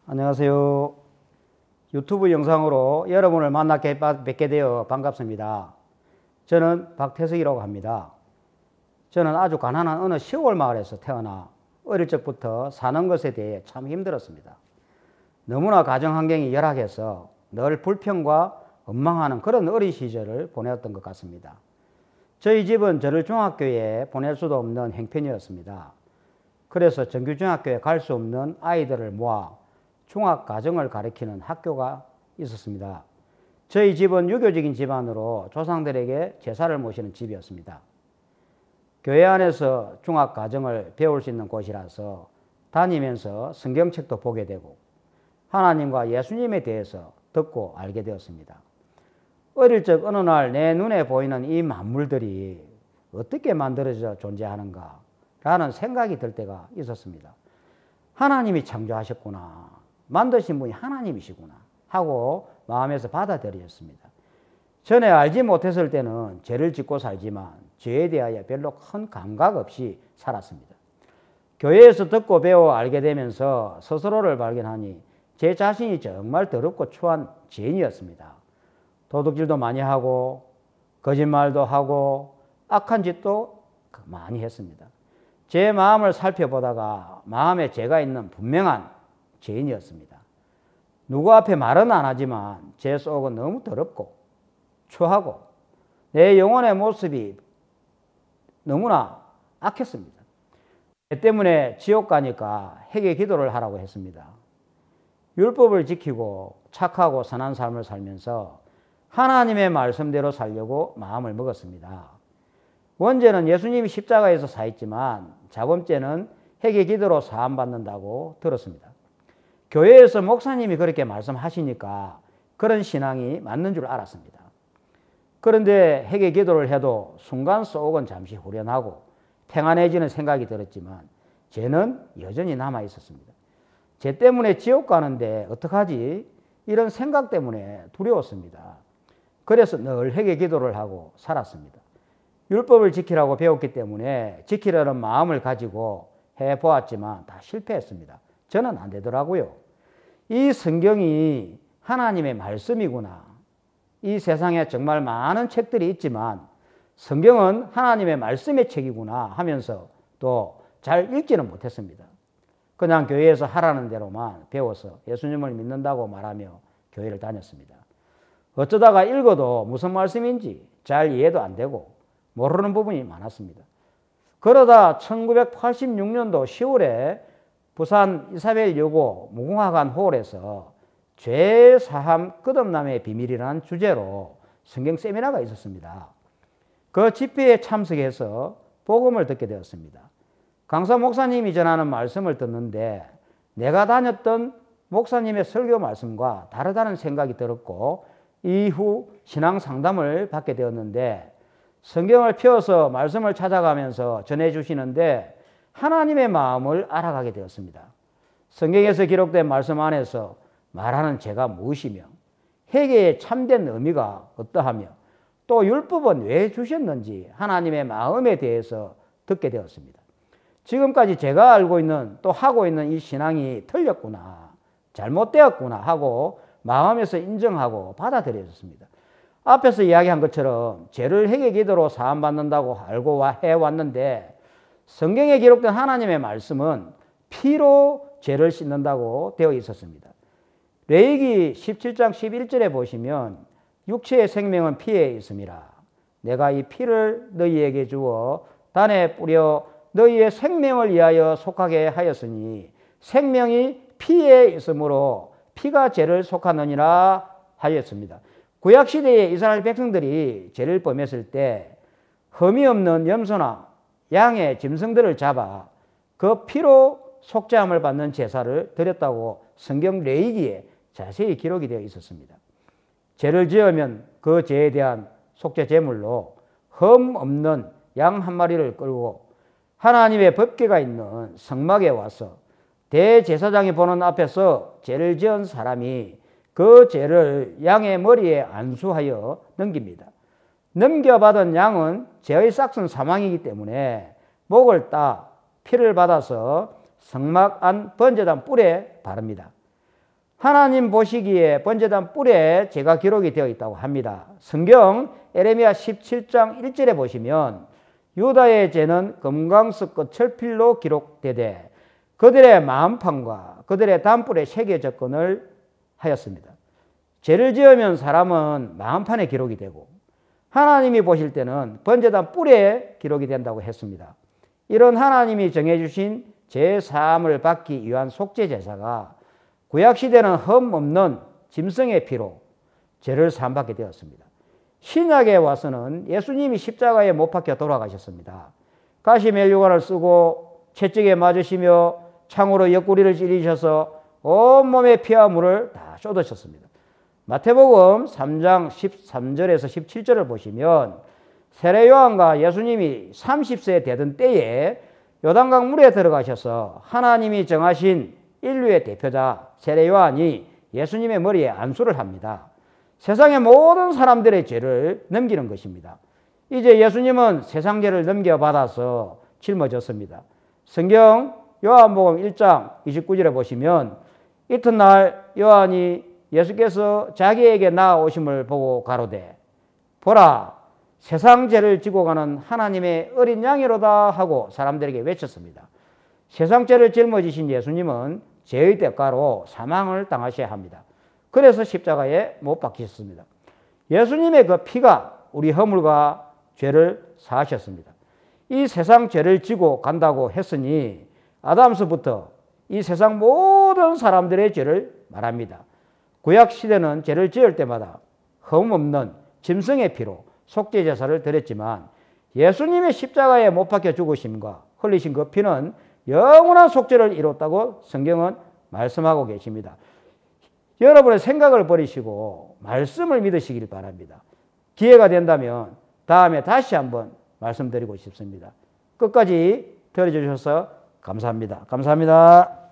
안녕하세요. 유튜브 영상으로 여러분을 뵙게 되어 반갑습니다. 저는 박태석이라고 합니다. 저는 아주 가난한 어느 시골 마을에서 태어나 어릴 적부터 사는 것에 대해 참 힘들었습니다. 너무나 가정 환경이 열악해서 늘 불평과 원망하는 그런 어린 시절을 보내었던 것 같습니다. 저희 집은 저를 중학교에 보낼 수도 없는 형편이었습니다. 그래서 정규중학교에 갈 수 없는 아이들을 모아 중학가정을 가리키는 학교가 있었습니다. 저희 집은 유교적인 집안으로 조상들에게 제사를 모시는 집이었습니다. 교회 안에서 중학가정을 배울 수 있는 곳이라서 다니면서 성경책도 보게 되고 하나님과 예수님에 대해서 듣고 알게 되었습니다. 어릴 적 어느 날 내 눈에 보이는 이 만물들이 어떻게 만들어져 존재하는가 라는 생각이 들 때가 있었습니다. 하나님이 창조하셨구나. 만드신 분이 하나님이시구나 하고 마음에서 받아들였습니다. 전에 알지 못했을 때는 죄를 짓고 살지만 죄에 대하여 별로 큰 감각 없이 살았습니다. 교회에서 듣고 배워 알게 되면서 스스로를 발견하니 제 자신이 정말 더럽고 추한 죄인이었습니다. 도둑질도 많이 하고 거짓말도 하고 악한 짓도 많이 했습니다. 제 마음을 살펴보다가 마음에 죄가 있는 분명한 죄인이었습니다. 누구 앞에 말은 안 하지만 제 속은 너무 더럽고 추하고 내 영혼의 모습이 너무나 악했습니다. 그 때문에 지옥 가니까 회개 기도를 하라고 했습니다. 율법을 지키고 착하고 선한 삶을 살면서 하나님의 말씀대로 살려고 마음을 먹었습니다. 원죄는 예수님이 십자가에서 사했지만 자범죄는 회개 기도로 사함받는다고 들었습니다. 교회에서 목사님이 그렇게 말씀하시니까 그런 신앙이 맞는 줄 알았습니다. 그런데 회개 기도를 해도 순간 속은 잠시 후련하고 평안해지는 생각이 들었지만 죄는 여전히 남아 있었습니다. 죄 때문에 지옥 가는데 어떡하지? 이런 생각 때문에 두려웠습니다. 그래서 늘 회개 기도를 하고 살았습니다. 율법을 지키라고 배웠기 때문에 지키려는 마음을 가지고 해보았지만 다 실패했습니다. 저는 안 되더라고요. 이 성경이 하나님의 말씀이구나. 이 세상에 정말 많은 책들이 있지만 성경은 하나님의 말씀의 책이구나 하면서 또 잘 읽지는 못했습니다. 그냥 교회에서 하라는 대로만 배워서 예수님을 믿는다고 말하며 교회를 다녔습니다. 어쩌다가 읽어도 무슨 말씀인지 잘 이해도 안 되고 모르는 부분이 많았습니다. 그러다 1986년도 10월에 부산 이사벨 여고 무궁화관 홀에서 죄사함 끝없남의 비밀이라는 주제로 성경 세미나가 있었습니다. 그 집회에 참석해서 복음을 듣게 되었습니다. 강사 목사님이 전하는 말씀을 듣는데 내가 다녔던 목사님의 설교 말씀과 다르다는 생각이 들었고 이후 신앙 상담을 받게 되었는데 성경을 펴서 말씀을 찾아가면서 전해주시는데 하나님의 마음을 알아가게 되었습니다. 성경에서 기록된 말씀 안에서 말하는 죄가 무엇이며 회개의 참된 의미가 어떠하며 또 율법은 왜 주셨는지 하나님의 마음에 대해서 듣게 되었습니다. 지금까지 제가 알고 있는 또 하고 있는 이 신앙이 틀렸구나, 잘못되었구나 하고 마음에서 인정하고 받아들여졌습니다. 앞에서 이야기한 것처럼 죄를 회개 기도로 사함받는다고 알고 해왔는데 성경에 기록된 하나님의 말씀은 피로 죄를 씻는다고 되어 있었습니다. 레위기 17장 11절에 보시면 육체의 생명은 피에 있음이라. 내가 이 피를 너희에게 주어 단에 뿌려 너희의 생명을 위하여 속하게 하였으니 생명이 피에 있으므로 피가 죄를 속하느니라 하였습니다. 구약시대의 이스라엘 백성들이 죄를 범했을 때 흠이 없는 염소나 양의 짐승들을 잡아 그 피로 속죄함을 받는 제사를 드렸다고 성경 레위기에 자세히 기록이 되어 있었습니다. 죄를 지으면 그 죄에 대한 속죄 제물로 흠 없는 양 한 마리를 끌고 하나님의 법궤가 있는 성막에 와서 대제사장이 보는 앞에서 죄를 지은 사람이 그 죄를 양의 머리에 안수하여 넘깁니다. 넘겨받은 양은 죄의 싹은 사망이기 때문에 목을 따 피를 받아서 성막 안 번제단 뿔에 바릅니다. 하나님 보시기에 번제단 뿔에 죄가 기록이 되어 있다고 합니다. 성경 에레미야 17장 1절에 보시면 유다의 죄는 금강석 끝 철필로 기록되되 그들의 마음판과 그들의 단뿔에 새겨졌건을 하였습니다. 죄를 지으면 사람은 마음판에 기록이 되고 하나님이 보실 때는 번제단 뿔에 기록이 된다고 했습니다. 이런 하나님이 정해주신 죄 사함을 받기 위한 속죄 제사가 구약시대는 흠 없는 짐승의 피로 죄를 사함받게 되었습니다. 신약에 와서는 예수님이 십자가에 못 박혀 돌아가셨습니다. 가시면류관을 쓰고 채찍에 맞으시며 창으로 옆구리를 찔리셔서 온몸에 피와 물을 다 쏟으셨습니다. 마태복음 3장 13절에서 17절을 보시면 세례 요한과 예수님이 30세 되던 때에 요단강 물에 들어가셔서 하나님이 정하신 인류의 대표자 세례 요한이 예수님의 머리에 안수를 합니다. 세상의 모든 사람들의 죄를 넘기는 것입니다. 이제 예수님은 세상 죄를 넘겨받아서 짊어졌습니다. 성경 요한복음 1장 29절에 보시면 이튿날 요한이 예수께서 자기에게 나아오심을 보고 가로되 보라 세상 죄를 지고 가는 하나님의 어린 양이로다 하고 사람들에게 외쳤습니다. 세상 죄를 짊어지신 예수님은 죄의 대가로 사망을 당하셔야 합니다. 그래서 십자가에 못 박히셨습니다. 예수님의 그 피가 우리 허물과 죄를 사하셨습니다. 이 세상 죄를 지고 간다고 했으니 아담서부터 이 세상 모든 사람들의 죄를 말합니다. 구약시대는 죄를 지을 때마다 흠없는 짐승의 피로 속죄제사를 드렸지만 예수님의 십자가에 못 박혀 죽으심과 흘리신 그 피는 영원한 속죄를 이뤘다고 성경은 말씀하고 계십니다. 여러분의 생각을 버리시고 말씀을 믿으시길 바랍니다. 기회가 된다면 다음에 다시 한번 말씀드리고 싶습니다. 끝까지 들어주셔서 감사합니다. 감사합니다.